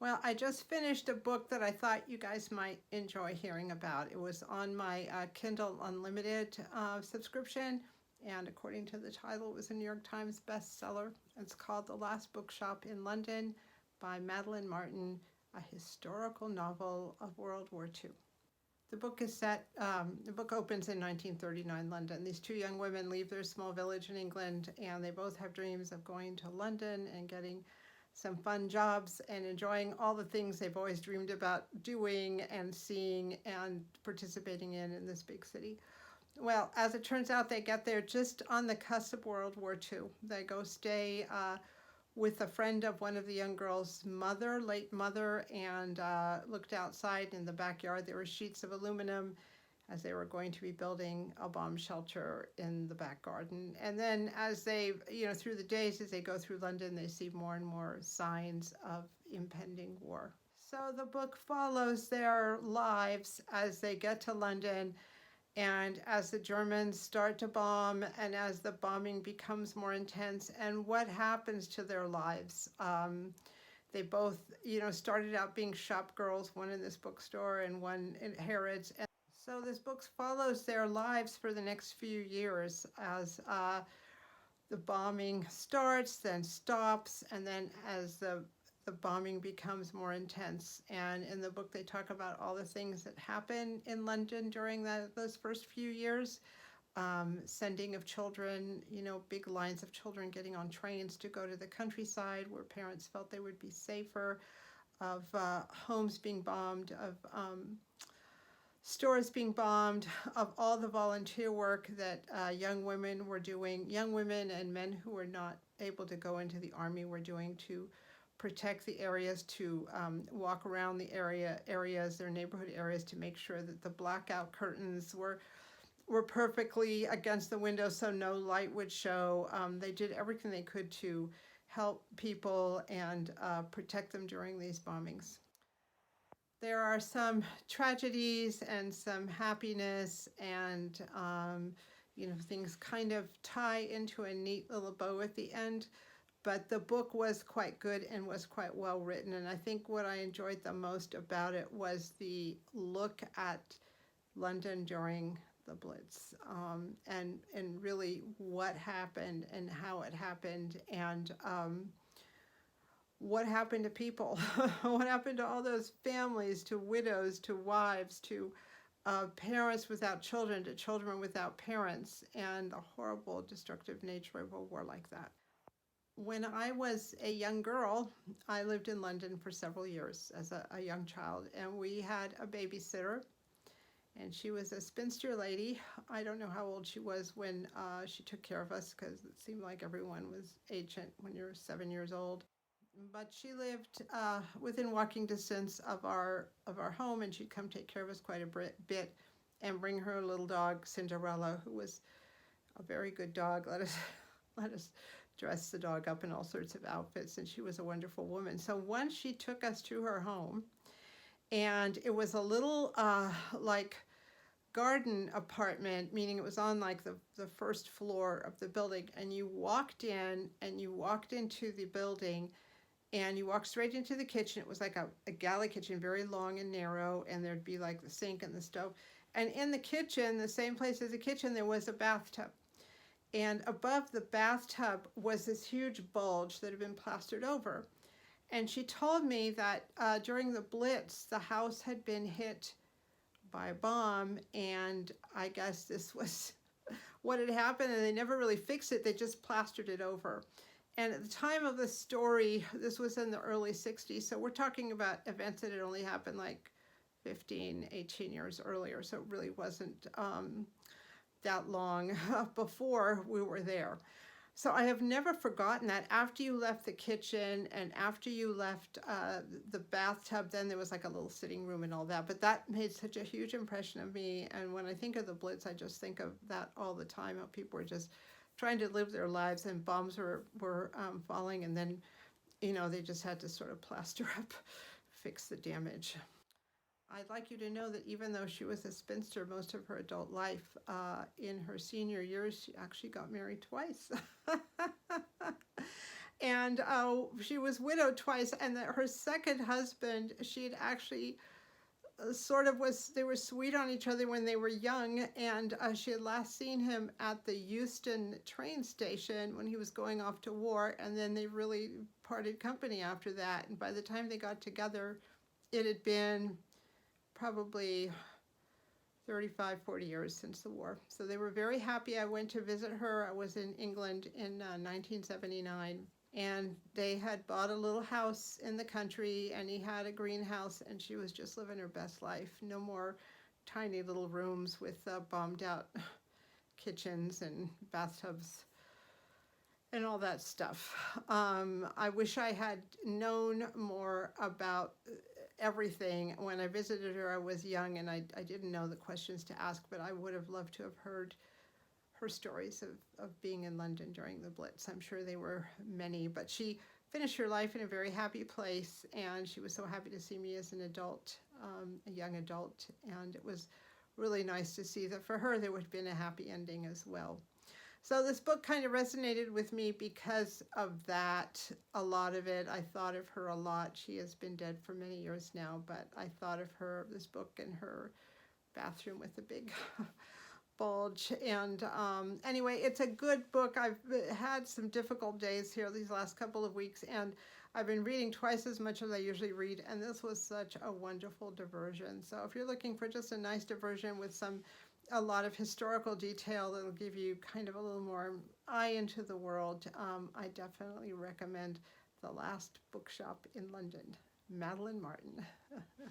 Well, I just finished a book that I thought you guys might enjoy hearing about. It was on my Kindle Unlimited subscription, and according to the title, it was a New York Times bestseller. It's called The Last Bookshop in London by Madeline Martin, a historical novel of World War II. The book is set, the book opens in 1939 London. These two young women leave their small village in England, and they both have dreams of going to London and getting some fun jobs and enjoying all the things they've always dreamed about doing and seeing and participating in this big city. Well, as it turns out, they get there just on the cusp of World War II. They go stay with a friend of one of the young girls' late mother, and looked outside in the backyard. There were sheets of aluminum as they were going to be building a bomb shelter in the back garden. And then as they, through the days as they go through London, they see more and more signs of impending war. So the book follows their lives as they get to London, and as the Germans start to bomb, and as the bombing becomes more intense, and what happens to their lives. They both, started out being shop girls, one in this bookstore and one in Harrods. And so this book follows their lives for the next few years as the bombing starts, then stops, and then as the bombing becomes more intense. And in the book, they talk about all the things that happen in London during those first few years. Sending of children, big lines of children getting on trains to go to the countryside where parents felt they would be safer, of homes being bombed, of stores being bombed, of all the volunteer work that young women were doing, young women and men who were not able to go into the army were doing to protect the areas, to walk around the areas, their neighborhood areas, to make sure that the blackout curtains were perfectly against the window so no light would show. They did everything they could to help people and protect them during these bombings. There are some tragedies and some happiness, and things kind of tie into a neat little bow at the end. But the book was quite good and was quite well written, and I think what I enjoyed the most about it was the look at London during the Blitz, and really what happened and how it happened, and what happened to people, what happened to all those families, to widows, to wives, to parents without children, to children without parents, and the horrible destructive nature of a war like that. When I was a young girl, I lived in London for several years as a young child, and we had a babysitter, and she was a spinster lady. I don't know how old she was when she took care of us, because it seemed like everyone was ancient when you're 7 years old. But she lived within walking distance of our home, and she'd come take care of us quite a bit, and bring her little dog Cinderella, who was a very good dog. Let us dress the dog up in all sorts of outfits, and she was a wonderful woman. So once she took us to her home, and it was a little like garden apartment, meaning it was on like the first floor of the building, and you walked in and you walked into the building, and you walked straight into the kitchen. It was like a galley kitchen, very long and narrow, and there'd be like the sink and the stove. And in the kitchen, the same place as the kitchen, there was a bathtub. And above the bathtub was this huge bulge that had been plastered over. And she told me that during the Blitz, the house had been hit by a bomb, and I guess this was what had happened, and they never really fixed it. They just plastered it over. And at the time of the story, this was in the early 60s, so we're talking about events that had only happened like 15, 18 years earlier, so it really wasn't that long before we were there. So I have never forgotten that. After you left the kitchen and after you left the bathtub, then there was like a little sitting room and all that. But that made such a huge impression of me. And when I think of the Blitz, I just think of that all the time, how people were just trying to live their lives, and bombs were falling, and then, they just had to sort of plaster up, fix the damage. I'd like you to know that even though she was a spinster most of her adult life, in her senior years, she actually got married twice. And she was widowed twice, and her second husband, she had actually sort of was, they were sweet on each other when they were young, and she had last seen him at the Euston train station when he was going off to war, and then they really parted company after that. And by the time they got together, it had been probably 35, 40 years since the war. So they were very happy. I went to visit her. I was in England in 1979. And they had bought a little house in the country, and he had a greenhouse, and she was just living her best life. No more tiny little rooms with bombed out kitchens and bathtubs and all that stuff. I wish I had known more about everything. When I visited her, I was young, and I didn't know the questions to ask, but I would have loved to have heard her stories of being in London during the Blitz. I'm sure they were many, but she finished her life in a very happy place, and she was so happy to see me as an adult, a young adult, and it was really nice to see that for her there would have been a happy ending as well. So this book kind of resonated with me because of that, a lot of it. I thought of her a lot. She has been dead for many years now, but I thought of her, this book, in her bathroom with a big bulge. And anyway, it's a good book. I've had some difficult days here these last couple of weeks, and I've been reading twice as much as I usually read, and this was such a wonderful diversion. So if you're looking for just a nice diversion with a lot of historical detail that'll give you kind of a little more eye into the world, I definitely recommend The Last Bookshop in London. Madeline Martin.